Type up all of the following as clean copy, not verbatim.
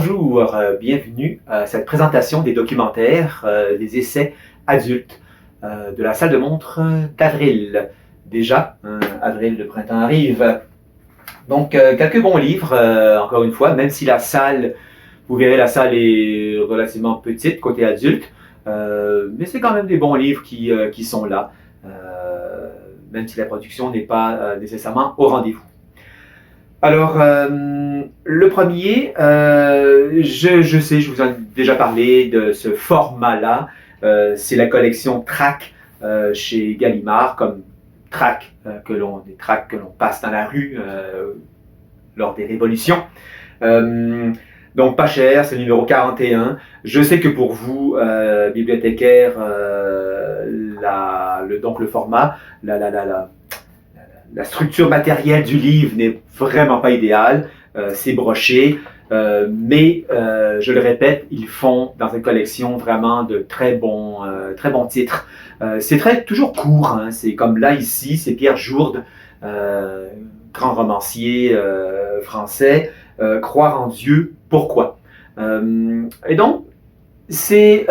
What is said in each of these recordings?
Bonjour, bienvenue à cette présentation des documentaires, des essais adultes de la salle de montre d'Avril. Déjà, avril, le printemps arrive. Donc, quelques bons livres, encore une fois, même si la salle, vous verrez, la salle est relativement petite côté adulte, mais c'est quand même des bons livres qui sont là, même si la production n'est pas nécessairement au rendez-vous. Alors, le premier, je sais, je vous en ai déjà parlé de ce format-là. C'est la collection Trac chez Gallimard, comme des tracts que l'on passe dans la rue lors des révolutions. Donc, pas cher, c'est le numéro 41. Je sais que pour vous, bibliothécaires, donc le format, la structure matérielle du livre n'est vraiment pas idéale, c'est broché, mais je le répète, ils font dans cette collection vraiment de très bons titres. C'est toujours court, hein, c'est comme là ici, c'est Pierre Jourde, grand romancier français, Croire en Dieu, pourquoi? Et donc, c'est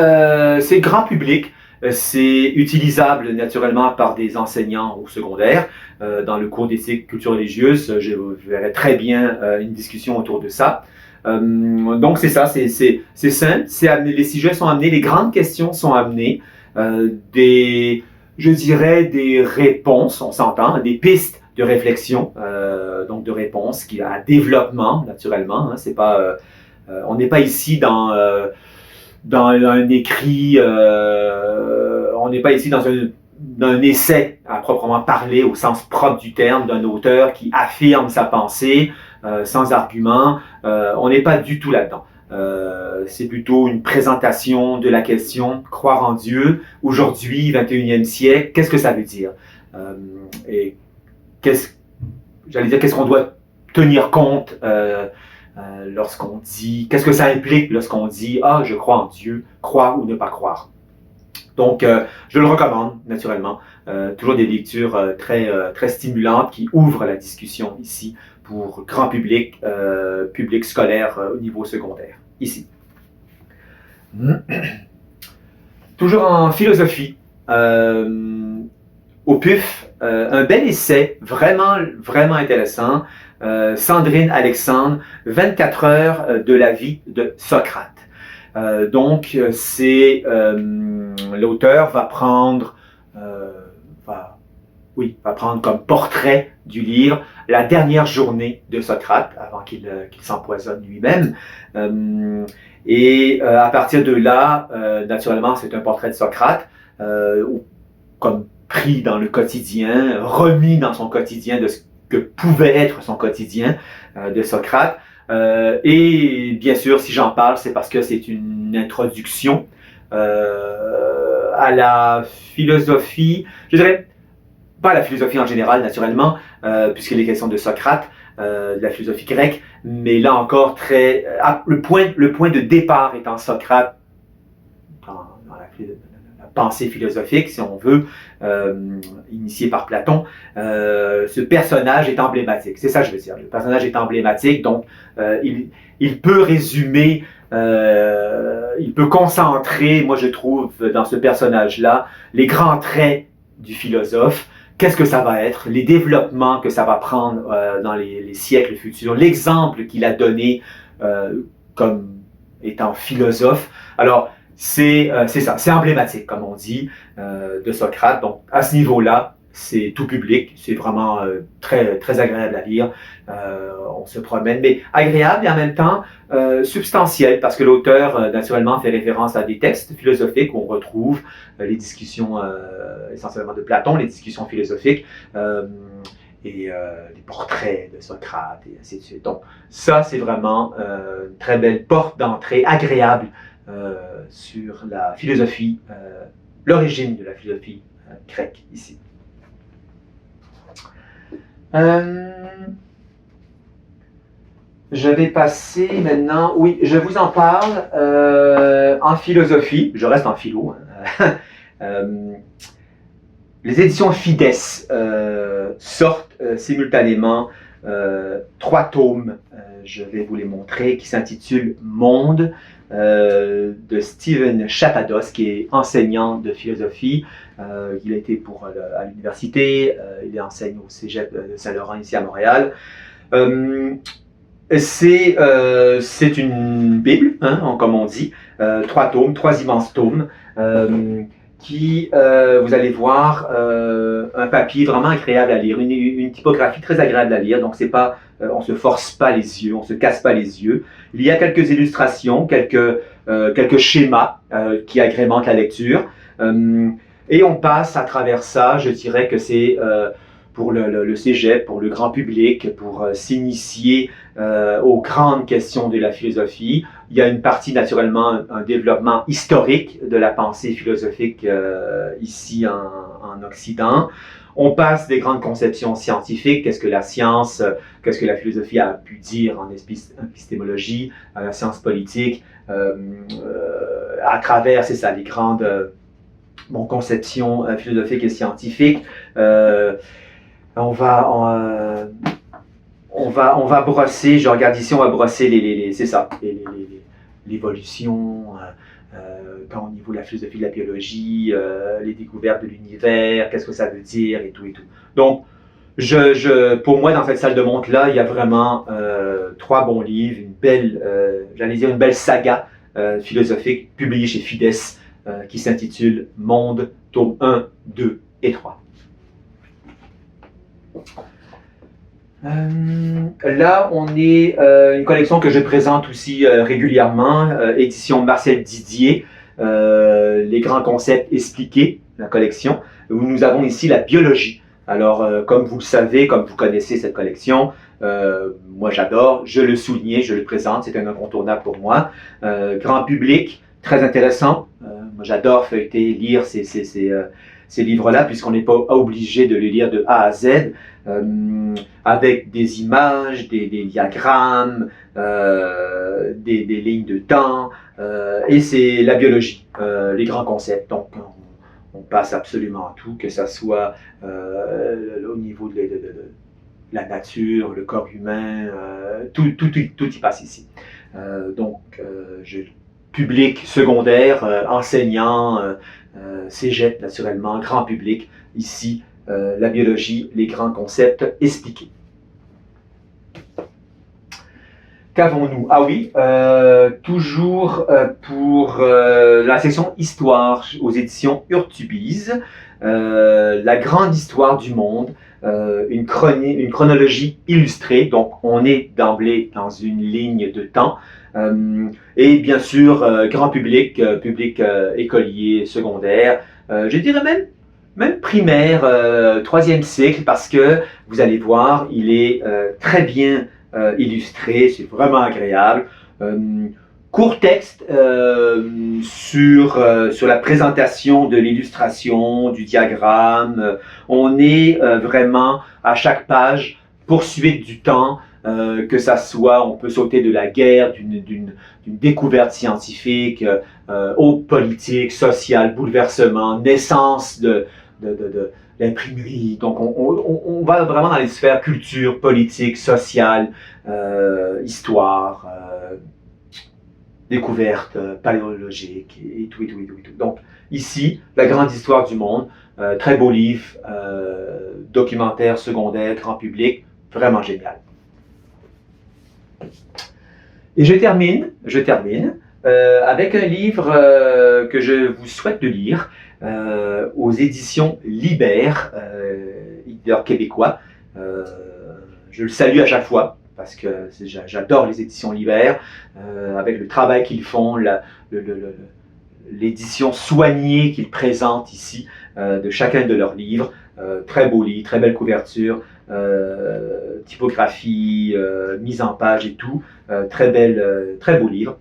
grand public. C'est utilisable naturellement par des enseignants au secondaire. Dans le cours d'éthique culture religieuse, je verrai très bien une discussion autour de ça. Donc c'est ça, c'est simple, les sujets sont amenés, les grandes questions sont amenées, je dirais des réponses, on s'entend, des pistes de réflexion, donc de réponses à développement naturellement. Hein, c'est pas, on n'est pas ici dans un écrit, on n'est pas ici dans un essai à proprement parler au sens propre du terme d'un auteur qui affirme sa pensée sans argument. On n'est pas du tout là-dedans. C'est plutôt une présentation de la question croire en Dieu aujourd'hui, 21e siècle, qu'est-ce que ça veut dire? Et qu'est-ce qu'on doit tenir compte lorsqu'on dit, qu'est-ce que ça implique lorsqu'on dit « Ah, je crois en Dieu », croire ou ne pas croire. Donc, je le recommande, naturellement. Toujours des lectures très stimulantes qui ouvrent la discussion ici pour grand public, public scolaire au niveau secondaire, ici. Toujours en philosophie, au PUF, un bel essai, vraiment intéressant, Sandrine Alexandre, 24 heures de la vie de Socrate. Donc, l'auteur va prendre comme portrait du livre la dernière journée de Socrate, avant qu'il s'empoisonne lui-même. Et à partir de là, naturellement, c'est un portrait de Socrate, comme pris dans le quotidien, remis dans son quotidien de ce que pouvait être son quotidien de Socrate. Et bien sûr, si j'en parle, c'est parce que c'est une introduction à la philosophie, je dirais pas à la philosophie en général, naturellement, puisqu'il est question de Socrate, de la philosophie grecque, mais là encore, le point de départ étant Socrate dans la pensée philosophique, si on veut, initié par Platon. Ce personnage est emblématique, c'est ça que je veux dire. Le personnage est emblématique, donc il peut résumer, il peut concentrer, moi je trouve, dans ce personnage-là, les grands traits du philosophe. Qu'est-ce que ça va être, les développements que ça va prendre dans les siècles futurs, l'exemple qu'il a donné comme étant philosophe. Alors, c'est ça, c'est emblématique, comme on dit, de Socrate. Donc, à ce niveau-là, c'est tout public, c'est vraiment très agréable à lire. On se promène, mais agréable et en même temps substantiel, parce que l'auteur, naturellement, fait référence à des textes philosophiques où on retrouve les discussions essentiellement de Platon, les discussions philosophiques, et des portraits de Socrate, et ainsi de suite. Donc, ça, c'est vraiment une très belle porte d'entrée agréable sur la philosophie, l'origine de la philosophie grecque ici. Je vais passer maintenant, oui, je vous en parle en philosophie, je reste en philo. Les éditions Fides sortent simultanément 3 tomes je vais vous les montrer, qui s'intitule Monde, de Steven Chapados, qui est enseignant de philosophie. Il a été à l'université, il enseigne au Cégep de Saint-Laurent ici à Montréal. C'est une Bible, hein, comme on dit, 3 tomes, 3 immenses tomes, qui, vous allez voir, un papier vraiment agréable à lire, une typographie très agréable à lire, donc c'est pas, on se force pas les yeux, on se casse pas les yeux. Il y a quelques illustrations, quelques schémas qui agrémentent la lecture, et on passe à travers ça. Je dirais que c'est pour le cégep, pour le grand public, pour s'initier aux grandes questions de la philosophie. Il y a une partie, naturellement, un développement historique de la pensée philosophique ici en Occident. On passe des grandes conceptions scientifiques, qu'est-ce que la science, qu'est-ce que la philosophie a pu dire en épistémologie, la science politique, à travers, c'est ça, les grandes conceptions philosophiques et scientifiques. On va brosser, je regarde ici, on va brosser c'est ça, l'évolution, quand au niveau de la philosophie de la biologie, les découvertes de l'univers, qu'est-ce que ça veut dire et tout et tout. Donc, pour moi, dans cette salle de montre-là, il y a vraiment 3 bons livres, une belle saga philosophique publiée chez Fides qui s'intitule Monde, tome 1, 2 et 3. Là, on est une collection que je présente aussi régulièrement, édition Marcel Didier, les grands concepts expliqués, la collection, où nous avons ici la biologie. Alors, comme vous le savez, comme vous connaissez cette collection, moi j'adore, je le souligne, je le présente, c'est un incontournable pour moi. Grand public, très intéressant, moi j'adore feuilleter, lire ces livres-là, puisqu'on n'est pas obligé de les lire de A à Z, avec des images, des diagrammes, des lignes de temps, et c'est la biologie, les grands concepts. Donc, on passe absolument à tout, que ce soit au niveau de la nature, le corps humain, tout y passe ici. Public secondaire, enseignant, cégep naturellement, grand public, ici, la biologie, les grands concepts expliqués. Qu'avons-nous? Ah oui, toujours pour la section Histoire aux éditions Urtubise, la grande histoire du monde, une chronologie illustrée, donc on est d'emblée dans une ligne de temps, et bien sûr, grand public, écolier, secondaire, je dirais même primaire, 3e cycle, parce que vous allez voir, il est très bien illustré, c'est vraiment agréable. Court texte sur la présentation de l'illustration, du diagramme. On est vraiment à chaque page poursuite du temps, que ça soit, on peut sauter de la guerre, d'une découverte scientifique, aux politiques, sociales, bouleversements, naissance de l'imprimerie. Donc on va vraiment dans les sphères culture, politique, sociale, histoire, découverte, paléologique et tout. Donc ici, la grande histoire du monde, très beau livre, documentaire secondaire, grand public, vraiment génial. Et je termine avec un livre que je vous souhaite de lire, aux éditions Libère, éditeur québécois. Je le salue à chaque fois parce que j'adore les éditions Libère, avec le travail qu'ils font, l'édition soignée qu'ils présentent ici de chacun de leurs livres. Très beau livre, très belle couverture, typographie, mise en page et tout. Très beau livre.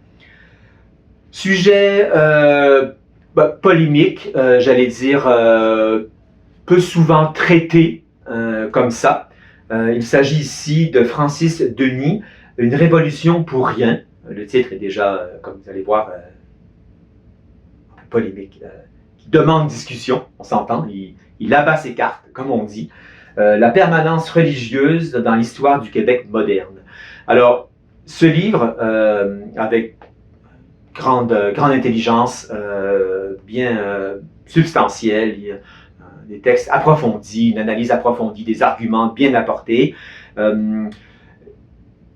Sujet polémique, j'allais dire, peu souvent traité comme ça. Il s'agit ici de Francis Denis, Une révolution pour rien. Le titre est déjà, comme vous allez voir, polémique, qui demande discussion, on s'entend, il abat ses cartes, comme on dit. La permanence religieuse dans l'histoire du Québec moderne. Alors, ce livre, avec grande intelligence, bien substantielle, il y a des textes approfondis, une analyse approfondie, des arguments bien apportés.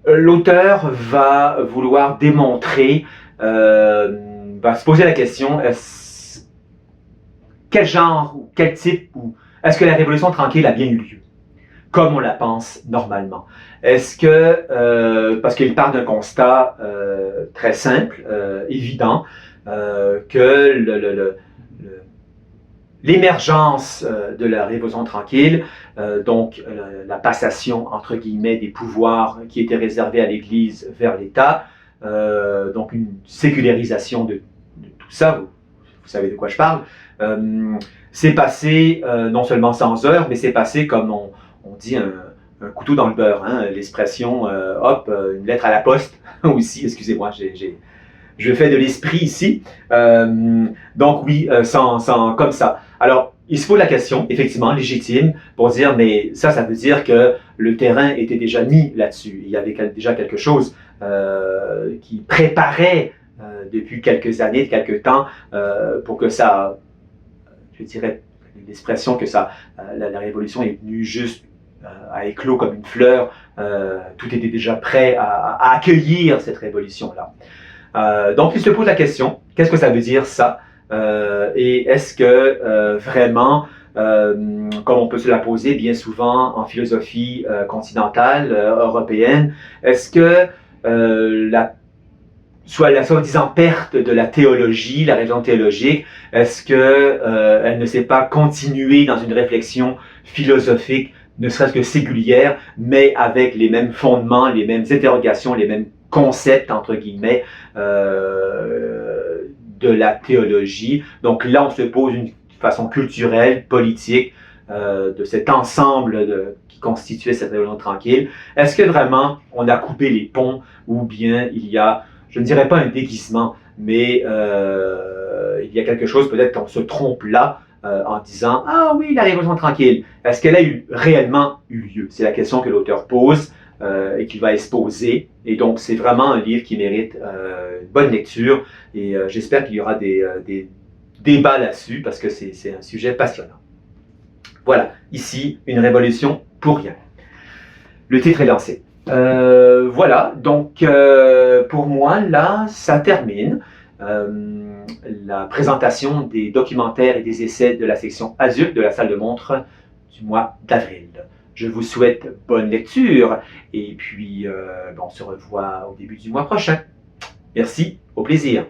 L'auteur va vouloir démontrer, va se poser la question, quel genre ou quel type, ou est-ce que la Révolution tranquille a bien eu lieu, comme on la pense normalement? Est-ce que, parce qu'il part d'un constat très simple, évident, que l'émergence de la Révolution tranquille, donc la passation, entre guillemets, des pouvoirs qui étaient réservés à l'Église vers l'État, donc une sécularisation de tout ça, vous savez de quoi je parle, c'est passé non seulement sans heurts, mais c'est passé, comme on dit, un couteau dans le beurre, hein, l'expression, hop, une lettre à la poste aussi, excusez-moi, je fais de l'esprit ici. Donc oui, comme ça. Alors, il se pose la question, effectivement, légitime, pour dire, mais ça veut dire que le terrain était déjà mis là-dessus. Il y avait déjà quelque chose qui préparait depuis quelques années, quelques temps, pour que ça, je dirais, l'expression que ça, la révolution est venue juste à éclos comme une fleur, tout était déjà prêt à accueillir cette révolution-là. Donc, il se pose la question, qu'est-ce que ça veut dire ça? Et est-ce que vraiment, comme on peut se la poser bien souvent en philosophie continentale, européenne, est-ce que soit la soi-disant perte de la théologie, la raison théologique, est-ce que elle ne s'est pas continuée dans une réflexion philosophique, ne serait-ce que singulière, mais avec les mêmes fondements, les mêmes interrogations, les mêmes concepts, entre guillemets, de la théologie. Donc là, on se pose une façon culturelle, politique, de cet ensemble qui constituait cette révolution tranquille. Est-ce que vraiment on a coupé les ponts ou bien il y a, je ne dirais pas un déguisement, mais il y a quelque chose, peut-être qu'on se trompe là en disant « Ah oui, la révolution tranquille ». Est-ce qu'elle a réellement eu lieu? C'est la question que l'auteur pose et qu'il va exposer. Et donc, c'est vraiment un livre qui mérite une bonne lecture et j'espère qu'il y aura des débats là-dessus parce que c'est un sujet passionnant. Voilà, ici, une révolution pour rien. Le titre est lancé. Voilà, donc pour moi, là, ça termine la présentation des documentaires et des essais de la section adulte de la salle de montre du mois d'avril. Je vous souhaite bonne lecture et puis on se revoit au début du mois prochain. Merci, au plaisir.